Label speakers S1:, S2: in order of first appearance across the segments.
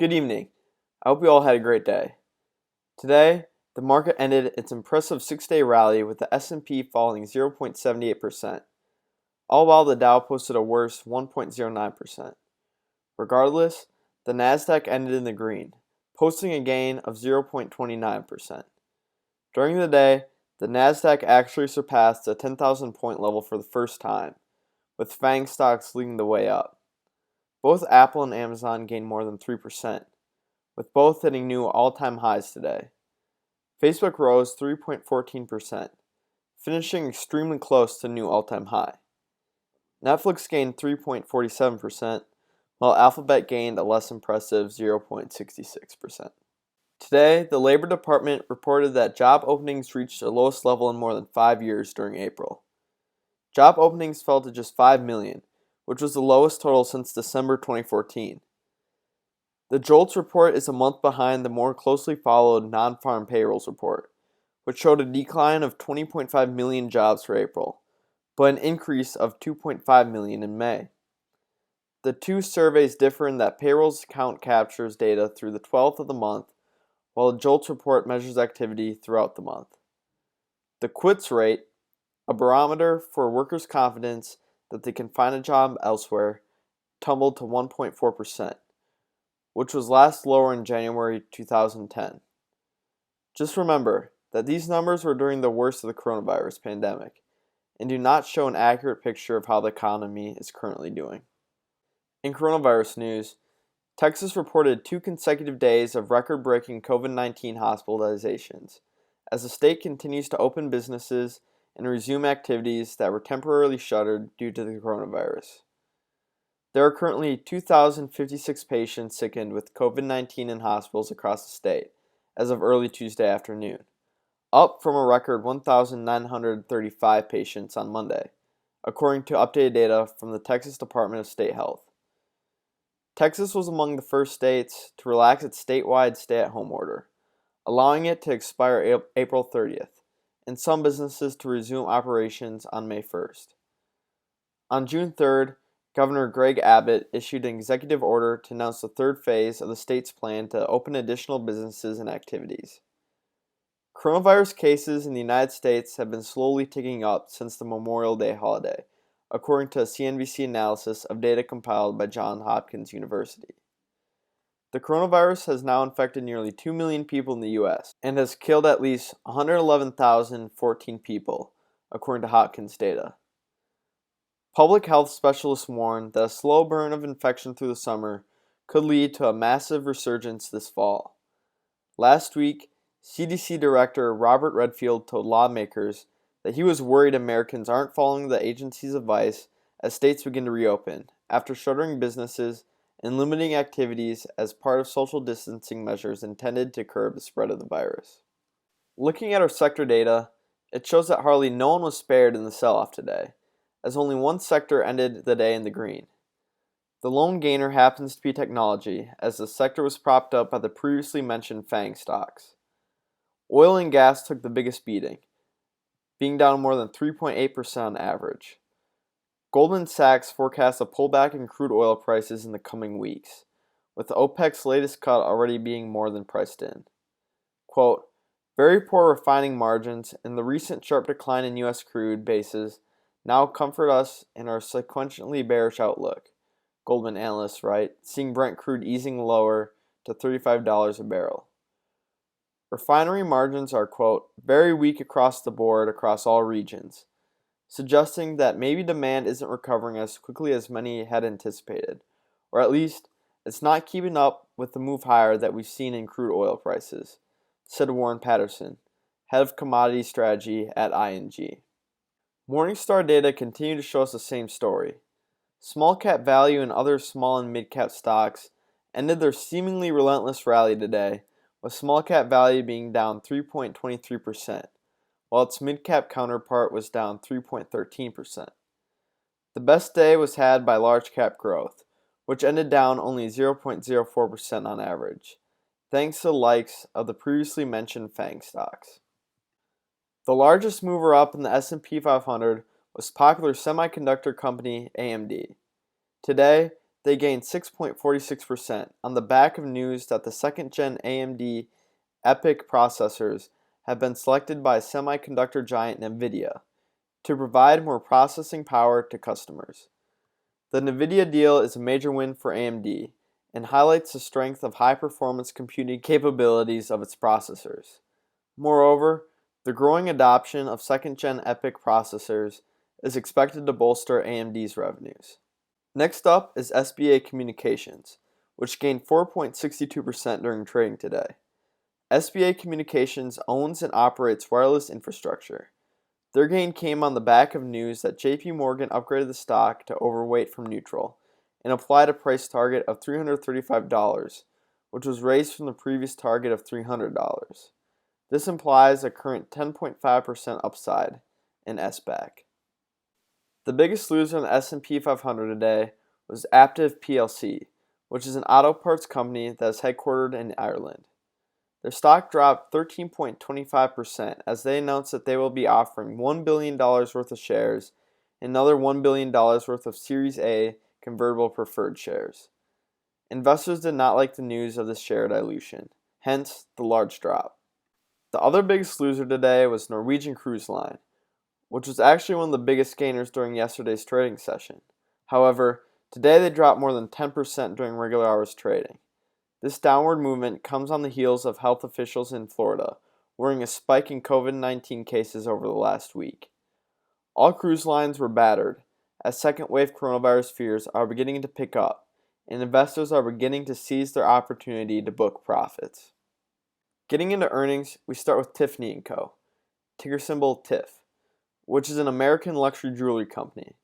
S1: Good evening. I hope you all had a great day. Today, the market ended its impressive 6-day rally with the S&P falling 0.78%, all while the Dow posted a worse 1.09%. Regardless, the Nasdaq ended in the green, posting a gain of 0.29%. During the day, the Nasdaq actually surpassed the 10,000 point level for the first time, with FANG stocks leading the way up. Both Apple and Amazon gained more than 3%, with both hitting new all-time highs today. Facebook rose 3.14%, finishing extremely close to a new all-time high. Netflix gained 3.47%, while Alphabet gained a less impressive 0.66%. Today, the Labor Department reported that job openings reached their lowest level in more than 5 years during April. Job openings fell to just 5 million, which was the lowest total since December 2014. The JOLTS report is a month behind the more closely followed nonfarm payrolls report, which showed a decline of 20.5 million jobs for April, but an increase of 2.5 million in May. The two surveys differ in that payrolls count captures data through the 12th of the month, while the JOLTS report measures activity throughout the month. The quits rate, a barometer for workers' confidence that they can find a job elsewhere, tumbled to 1.4%, which was last lower in January 2010. Just remember that these numbers were during the worst of the coronavirus pandemic and do not show an accurate picture of how the economy is currently doing. In coronavirus news, Texas reported 2 consecutive days of record-breaking COVID-19 hospitalizations as the state continues to open businesses and resume activities that were temporarily shuttered due to the coronavirus. There are currently 2,056 patients sickened with COVID-19 in hospitals across the state as of early Tuesday afternoon, up from a record 1,935 patients on Monday, according to updated data from the Texas Department of State Health. Texas was among the first states to relax its statewide stay-at-home order, allowing it to expire April 30th, and some businesses to resume operations on May 1st. On June 3rd, Governor Greg Abbott issued an executive order to announce the third phase of the state's plan to open additional businesses and activities. Coronavirus cases in the United States have been slowly ticking up since the Memorial Day holiday, according to a CNBC analysis of data compiled by Johns Hopkins University. The coronavirus has now infected nearly 2 million people in the U.S. and has killed at least 111,014 people, according to Hopkins data. Public health specialists warn that a slow burn of infection through the summer could lead to a massive resurgence this fall. Last week, CDC Director Robert Redfield told lawmakers that he was worried Americans aren't following the agency's advice as states begin to reopen, after shuttering businesses and limiting activities as part of social distancing measures intended to curb the spread of the virus. Looking at our sector data, it shows that hardly no one was spared in the sell-off today, as only one sector ended the day in the green. The lone gainer happens to be technology, as the sector was propped up by the previously mentioned FANG stocks. Oil and gas took the biggest beating, being down more than 3.8% on average. Goldman Sachs forecasts a pullback in crude oil prices in the coming weeks, with OPEC's latest cut already being more than priced in. Quote, "Very poor refining margins and the recent sharp decline in U.S. crude bases now comfort us in our sequentially bearish outlook," Goldman analysts write, seeing Brent crude easing lower to $35 a barrel. Refinery margins are, quote, "very weak across the board across all regions," suggesting that maybe demand isn't recovering as quickly as many had anticipated, or at least it's not keeping up with the move higher that we've seen in crude oil prices, said Warren Patterson, head of commodity strategy at ING. Morningstar data continue to show us the same story. Small cap value and other small and mid cap stocks ended their seemingly relentless rally today, with small cap value being down 3.23%, while its mid cap counterpart was down 3.13%. The best day was had by large cap growth, which ended down only 0.04% on average, thanks to the likes of the previously mentioned FANG stocks. The largest mover up in the S&P 500 was popular semiconductor company AMD. Today, they gained 6.46% on the back of news that the second-gen AMD EPYC processors have been selected by semiconductor giant NVIDIA to provide more processing power to customers. The NVIDIA deal is a major win for AMD and highlights the strength of high-performance computing capabilities of its processors. Moreover, the growing adoption of second-gen EPYC processors is expected to bolster AMD's revenues. Next up is SBA Communications, which gained 4.62% during trading today. SBA Communications owns and operates wireless infrastructure. Their gain came on the back of news that JP Morgan upgraded the stock to overweight from neutral and applied a price target of $335, which was raised from the previous target of $300. This implies a current 10.5% upside in SBAC. The biggest loser in the S&P 500 today was Aptiv plc, which is an auto parts company that is headquartered in Ireland. Their stock dropped 13.25% as they announced that they will be offering $1 billion worth of shares and another $1 billion worth of Series A convertible preferred shares. Investors did not like the news of this share dilution, hence the large drop. The other biggest loser today was Norwegian Cruise Line, which was actually one of the biggest gainers during yesterday's trading session. However, today they dropped more than 10% during regular hours trading. This downward movement comes on the heels of health officials in Florida warning a spike in COVID-19 cases over the last week. All cruise lines were battered, as second wave coronavirus fears are beginning to pick up, and investors are beginning to seize their opportunity to book profits. Getting into earnings, we start with Tiffany & Co., ticker symbol TIFF, which is an American luxury jewelry company.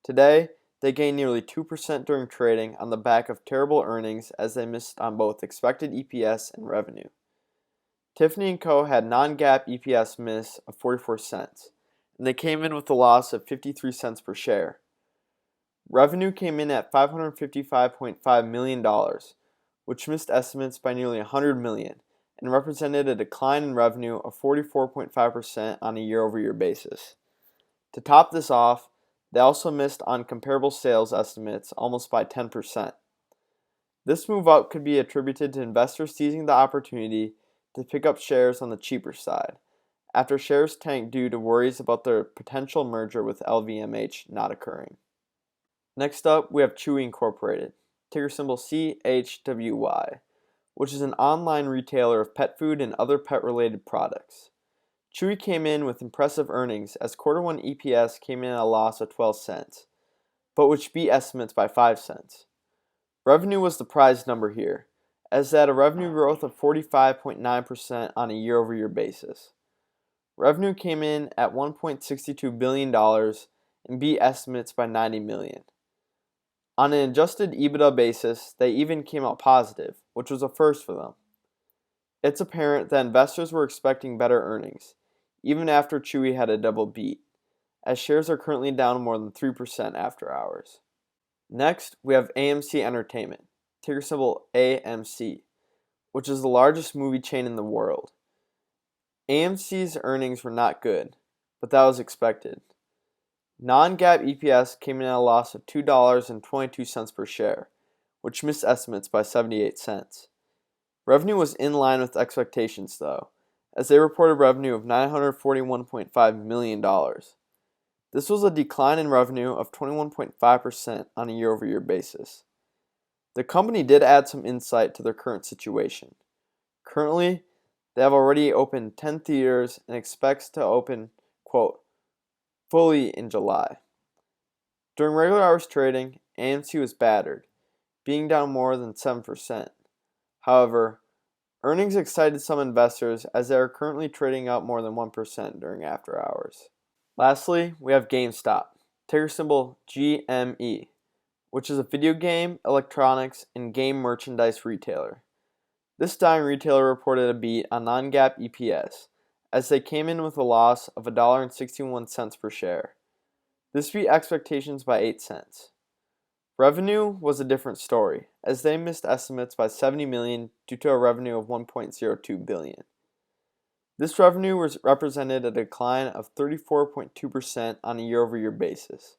S1: Today, they gained nearly 2% during trading on the back of terrible earnings as they missed on both expected EPS and revenue. Tiffany & Co. had non-GAAP EPS miss of 44 cents, and they came in with a loss of 53 cents per share. Revenue came in at $555.5 million, which missed estimates by nearly $100 million and represented a decline in revenue of 44.5% on a year-over-year basis. To top this off, they also missed on comparable sales estimates almost by 10%. This move up could be attributed to investors seizing the opportunity to pick up shares on the cheaper side, after shares tanked due to worries about their potential merger with LVMH not occurring. Next up, we have Chewy Incorporated, ticker symbol CHWY, which is an online retailer of pet food and other pet-related products. Chewy came in with impressive earnings as Q1 EPS came in at a loss of 12 cents, but which beat estimates by 5 cents. Revenue was the prize number here, as they had a revenue growth of 45.9% on a year-over-year basis. Revenue came in at $1.62 billion and beat estimates by $90 million. On an adjusted EBITDA basis, they even came out positive, which was a first for them. It's apparent that investors were expecting better earnings, even after Chewy had a double beat, as shares are currently down more than 3% after hours. Next, we have AMC Entertainment, ticker symbol AMC, which is the largest movie chain in the world. AMC's earnings were not good, but that was expected. Non-GAAP EPS came in at a loss of $2.22 per share, which missed estimates by 78 cents. Revenue was in line with expectations though, as they reported revenue of $941.5 million. This was a decline in revenue of 21.5% on a year-over-year basis. The company did add some insight to their current situation. Currently, they have already opened 10 theaters and expects to open, quote, fully in July. During regular hours trading, AMC was battered, being down more than 7%. However, earnings excited some investors as they are currently trading up more than 1% during after hours. Lastly, we have GameStop, ticker symbol GME, which is a video game, electronics, and game merchandise retailer. This dying retailer reported a beat on non-GAAP EPS, as they came in with a loss of $1.61 per share. This beat expectations by 8 cents. Revenue was a different story, as they missed estimates by $70 million due to a revenue of $1.02 billion. This revenue represented a decline of 34.2% on a year-over-year basis.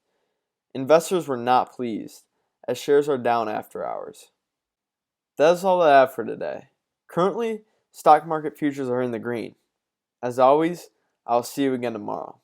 S1: Investors were not pleased, as shares are down after hours. That is all I have for today. Currently, stock market futures are in the green. As always, I'll see you again tomorrow.